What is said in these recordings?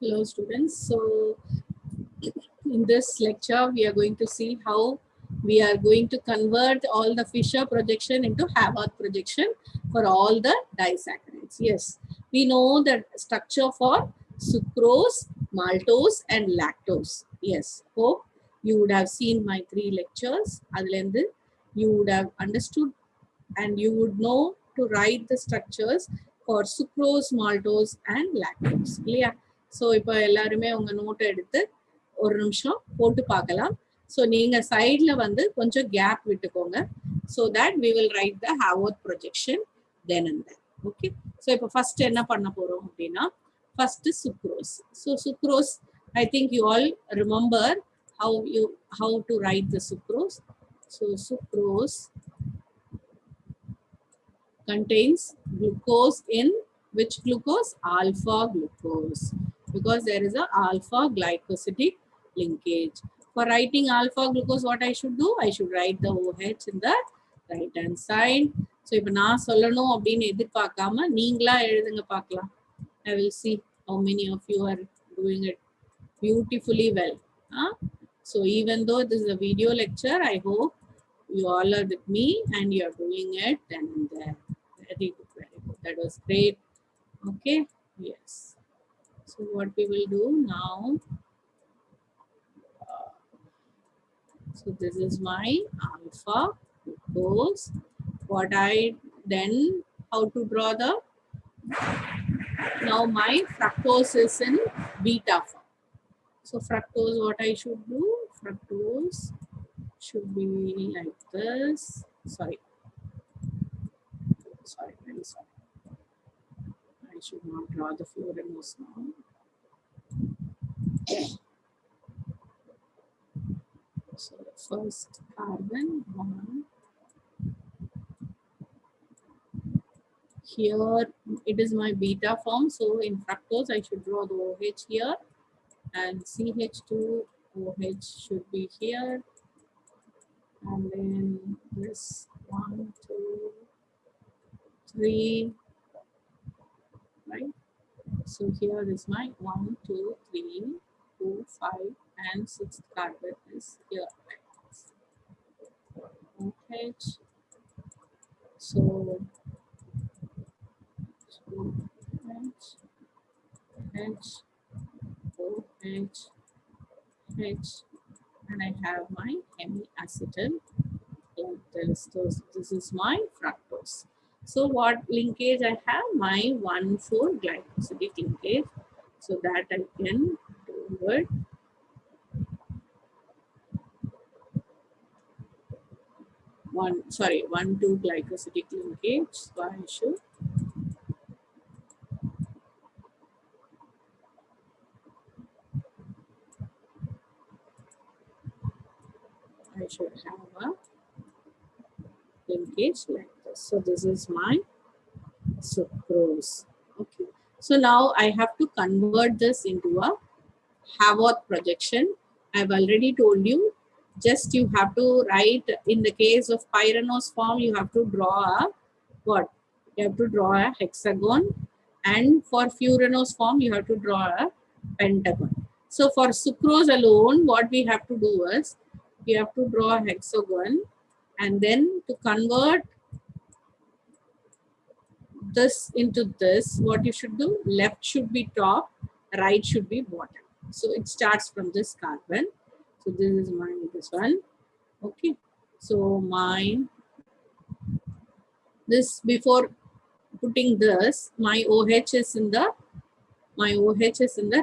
Hello students. So in this lecture we are going to see how we are going to convert all the Fisher projection into Haworth projection for all the disaccharides. Yes, we know the structure for sucrose, maltose and lactose. Yes, hope you would have seen my 3 lectures. Adilende you would have understood and you would know to write the structures for sucrose, maltose and lactose. Yeah. So இப்போ எல்லாருமே உங்க note எடுத்து ஒரு நிமிஷம் போட்டு பார்க்கலாம். So நீங்க சைடுல வந்து கொஞ்சம் கேப் விட்டுக்கோங்க. So that we will write the Haworth projection then and there. Okay. So இப்போ first என்ன பண்ண போறோம் அப்படின்னா first sucrose. So sucrose, I think you all remember how to write the sucrose. So sucrose contains glucose in which glucose? Alpha glucose, because there is a alpha glycosidic linkage. For writing alpha glucose, what I should do? I should write the OH in the right hand side. So if நான் சொல்லணும் அப்படின்னு எதிர்பார்க்காம நீங்களா எழுதுங்க பார்க்கலாம். I will see how many of you are doing it beautifully well. So even though this is a video lecture, I hope you all are with me and you are doing it then and there. Very good, very good. That was great. Okay, yes. So what we will do now, so this is my alpha glucose. What I then, how to draw the, now my fructose is in beta form. So fructose, what I should do? Fructose should be like this. Sorry, very sorry. I should not draw the fluorinose now. So the first carbon one. Here it is my beta form. So in fructose I should draw the OH here and CH2 OH should be here. And then this 1, 2, 3. Right? So here is my 1, 2, 3, 4, 5 and 6th carbon is here. OH. So H, H, OH, H, and I have my hemiacetal like this. So this is my fructose. So what linkage I have? My 1,4 glycosidic linkage. So that I can do it. One, sorry, 1,2 glycosidic linkage. So I should have a linkage like this. So this is my sucrose. Okay. So now I have to convert this into a Haworth projection. I've already told you. Just you have to write, in the case of pyranose form, you have to draw a what? You have to draw a hexagon, and for furanose form, you have to draw a pentagon. So for sucrose alone, what we have to do is we have to draw a hexagon, and then to convert this into this, what you should do? Left should be top, right should be bottom. So it starts from this carbon. So this is this one. Okay. So this, before putting this, my OH is in the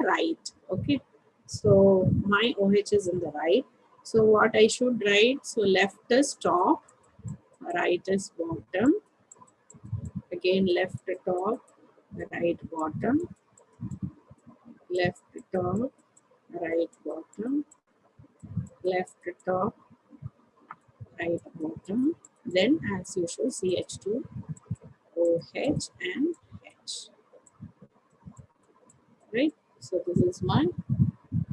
right. Okay. So my OH is in the right. So what I should write? So left is top, right is bottom. Again left top, right bottom, left top, right bottom, left top, right bottom, then as usual CH2, OH and H. Right? So this is my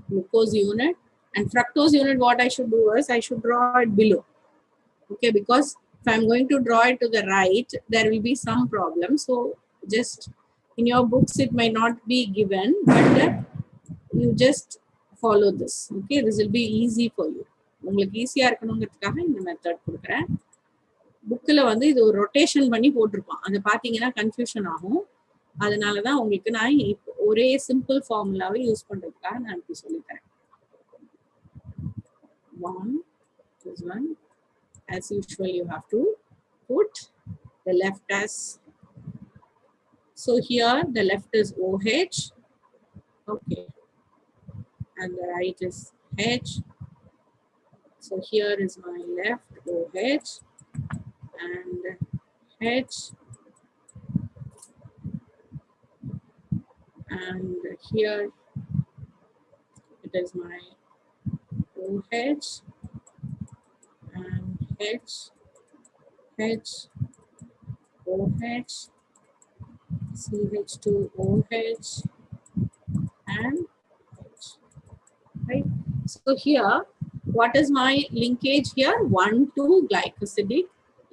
glucose unit. And fructose unit, what I should do is I should draw it below. Okay, because if I'm going to draw it to the right, there will be some problem. So just in your books, it may not be given, but you just follow this. Okay, this will be easy for you. உங்களுக்கு ஈஸியா இருக்கணுங்கிறதுக்காக இந்த method கொடுக்குறேன். புக்கில் வந்து இது ஒரு rotation பண்ணி போட்டிருப்பான், அதை பார்த்தீங்கன்னா கன்ஃபியூஷன் ஆகும். அதனால தான் உங்களுக்கு நான் ஒரே சிம்பிள் ஃபார்முலாவை யூஸ் பண்றதுக்காக நான் இப்படி சொல்லித்தரேன். 1 this one, as usual you have to put the left as, so here the left is OH, okay, and the right is H. So here is my left OH and H, and here it is my OH and H, H, OH, CH2OH and H, right? So here, what is my linkage here? 1,2 glycosidic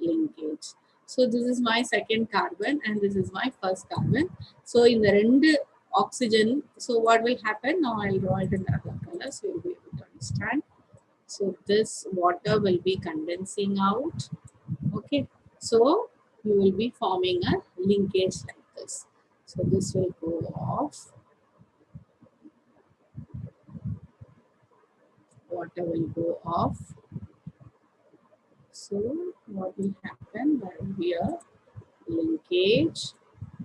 linkage. So this is my second carbon and this is my first carbon. So in the end oxygen, so what will happen? Now I'll draw it in other color so you'll be able to understand. So this water will be condensing out. Okay, so you will be forming a linkage like this. So this will go off. Water will go off. So what will happen? There will be a linkage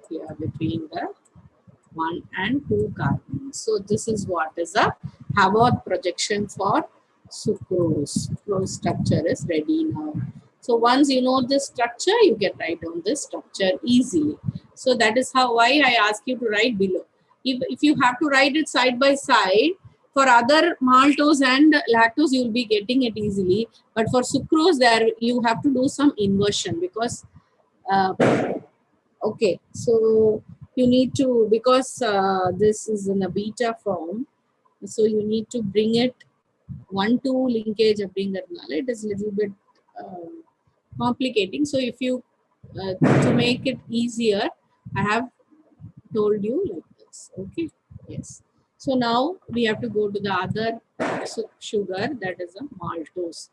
here between the 1 and 2 carbons. So this is what is a Haworth projection for sucrose. Sucrose structure is ready now. So once you know this structure, you can write down this structure easily. So that is how why I ask you to write below. If you have to write it side by side, for other maltose and lactose, you will be getting it easily. But for sucrose, there you have to do some inversion because, okay, so you need to, because this is in a beta form, so you need to bring it 1,2 linkage of bring that. It is a little bit complicating. So if you, to make it easier, I have told you like this. Okay, yes. So now we have to go to the other sugar, that is a maltose.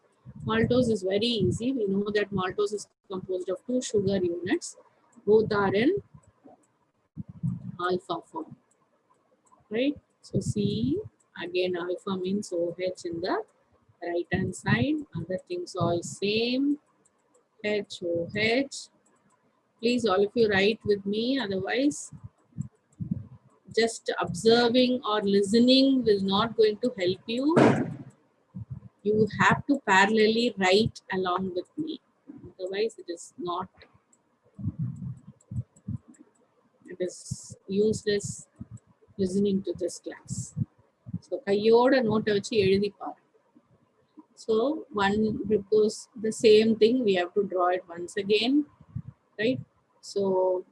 Maltose is very easy. We know that maltose is composed of 2 sugar units. Both are in alpha form, right? So see, again alpha means OH in the right hand side. Other things all same. H, OH. Please all of you write with me, otherwise just observing or listening is not going to help you. You have to parallelly write along with me. Otherwise, it is not, it is useless listening to this class. So, kayoda note vachi ezhudi paar. So, one, because the same thing, we have to draw it once again, right? So,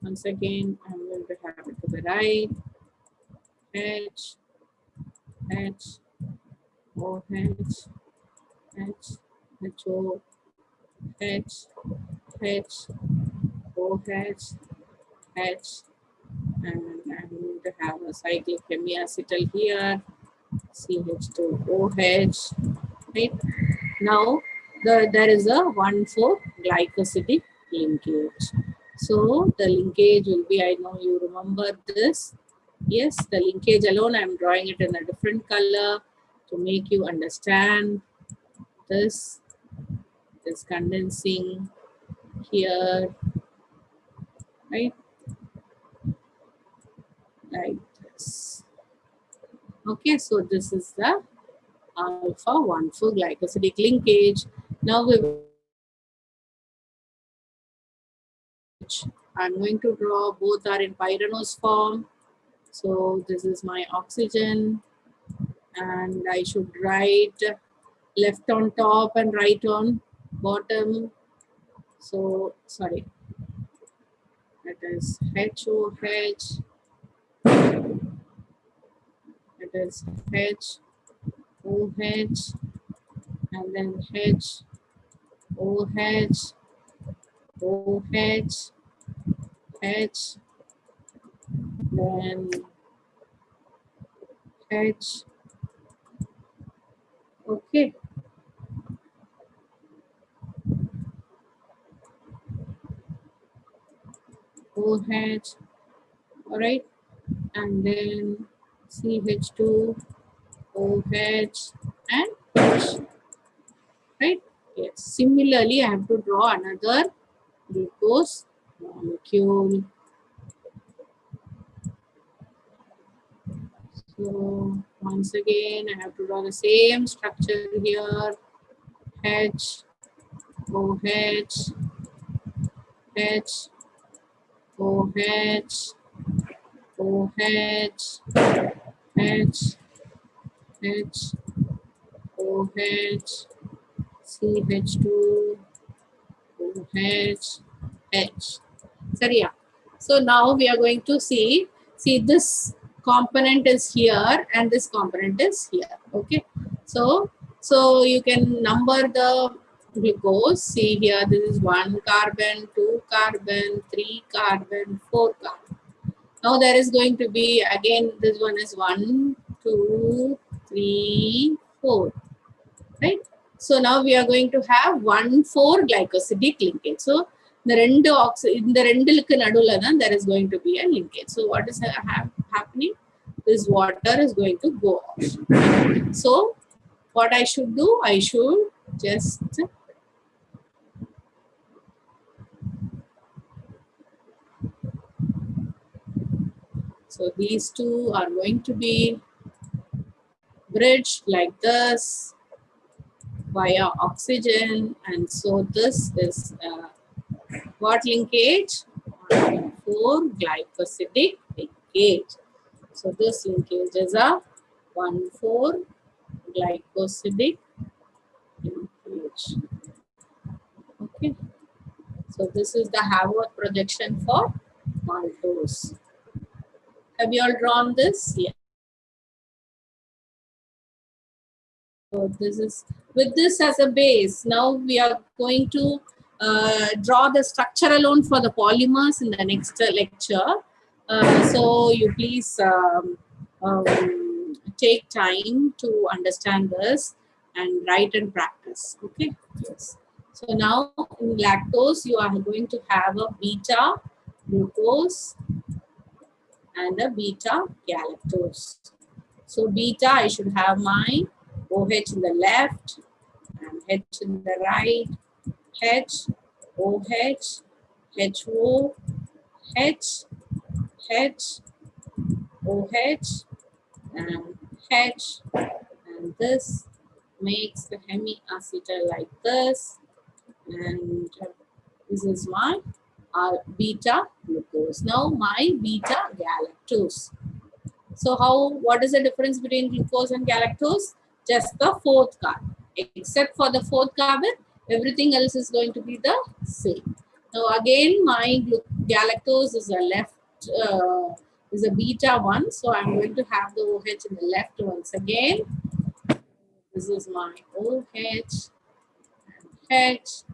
once again, I'm going to have it to the right. H, H, OH, H, HO, H, H, OH, H, and I'm going to have a cyclic hemiacetal here, CH2OH, right? Now, there is a 1,4 glycosidic linkage. So, the linkage will be, I know you remember this. Yes, the linkage alone, I'm drawing it in a different color to make you understand this. This condensing here, right? Like this. Okay, so this is the alpha 1,4 glycosidic linkage. Now we will, I'm going to draw, both are in pyranose form. So this is my oxygen, and I should write left on top and right on bottom. So sorry, it is HOH, it is HOH, and then H, OH, OH, H, then H. Okay. OH, all right, and then CH2, OH, and H, right? Yes. Similarly, I have to draw another glucose molecule. So once again, I have to draw the same structure here. H, OH, H, OH, OH, H, H, OH, CH2, OH, H. Sorry. So now we are going to see this component is here and this component is here. Okay. So you can number the glucose. See here, this is 1 carbon, 2 carbon, 3 carbon, 4 carbon. Now there is going to be again, this one is 1, 2, 3, 4. Right? So now we are going to have 1,4 glycosidic linkage. So the in the renduku nadula there is going to be a linkage. So what is happening? This water is going to go off. So what I should do? I should just so these two are going to be bridged like this via oxygen, and so this is what linkage? 1,4 glycosidic linkage. So this linkage is a 1,4 glycosidic linkage. Okay. So this is the Haworth projection for maltose. Have you all drawn this? Yeah. So this is with this as a base. Now we are going to draw the structure alone for the polymers in the next lecture. So you please take time to understand this and write and practice. Okay. Yes. So now in lactose you are going to have a beta glucose and a beta galactose. So beta, I should have my OH in the left and H in the right. H, OH, HO, H, H, OH, and H. And this makes the hemiacetal like this. And this is my beta glucose. Now my beta galactose. So what is the difference between glucose and galactose? Just the 4th carbon. Except for the 4th carbon, everything else is going to be the same. Now again, my galactose is a is a beta one. So I'm going to have the OH in the left once again. This is my OH, H,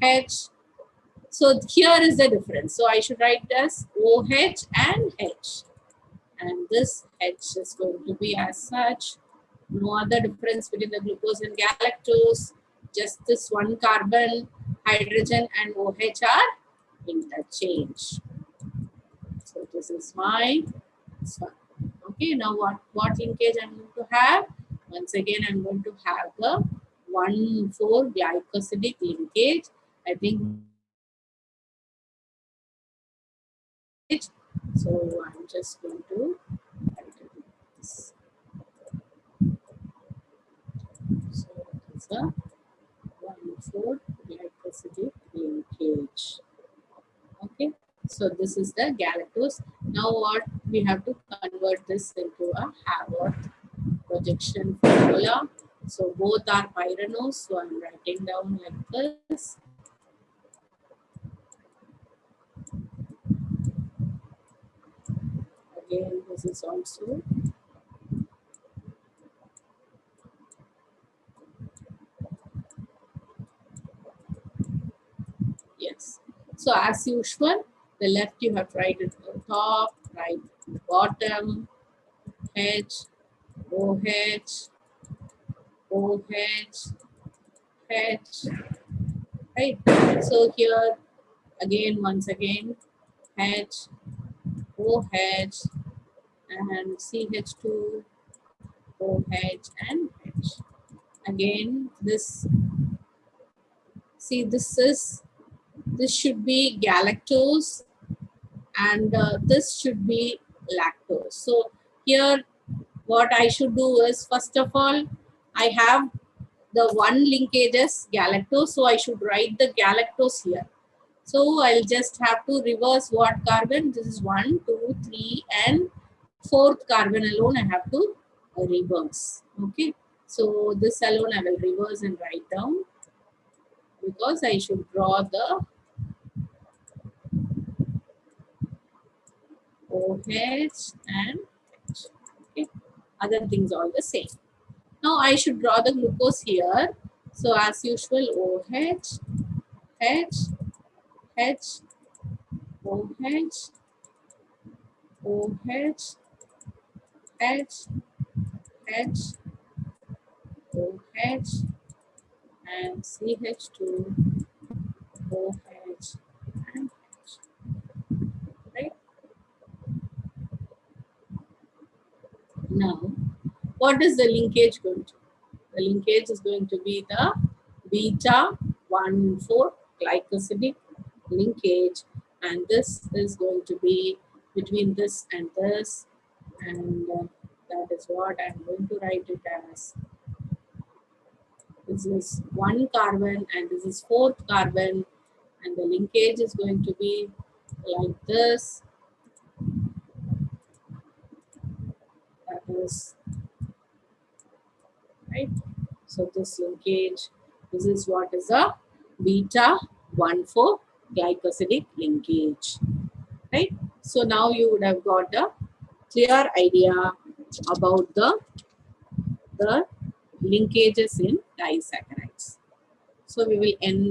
H. So here is the difference. So I should write as OH and H. And this H is going to be as such. No other difference between the glucose and galactose. Just this 1 carbon, hydrogen and OH are interchanged. So this is my one. Okay, now what linkage I'm going to have? Once again, I'm going to have the 1,4 glycosidic linkage. I think so. I'm just going to write it like this. So it's a 1,4 glycosidic linkage. Okay, so this is the galactose. Now what we have to convert this into a Haworth projection formula. So both are pyranose. So I'm writing down like this. Again, this is also So as usual, the left you have to write it to the top, right bottom, H, OH, OH, H, right? So here again, once again, H, OH, and CH2, OH, and H. Again, this, see, this should be galactose, and this should be lactose. So here, what I should do is, first of all, I have the one linkage as galactose, so I should write the galactose here. So I'll just have to reverse what carbon? This is 1, 2, 3, and fourth carbon alone I have to reverse. Okay. So this alone I will reverse and write down, because I should draw the OH and H. Okay. Other things all the same. Now I should draw the glucose here. So as usual, OH, H, H, OH, OH, H, H, OH, and CH2, OH, and H. Right? Now, what is the linkage going to be? The linkage is going to be the beta 1,4 glycosidic linkage, and this is going to be between this and this, and that is what I'm going to write it as. This is one carbon and this is fourth carbon, and the linkage is going to be like this. That is right. So this linkage, this is what is a beta 1,4 glycosidic linkage, right? So now you would have got a clear idea about the linkages in disaccharides. So we will end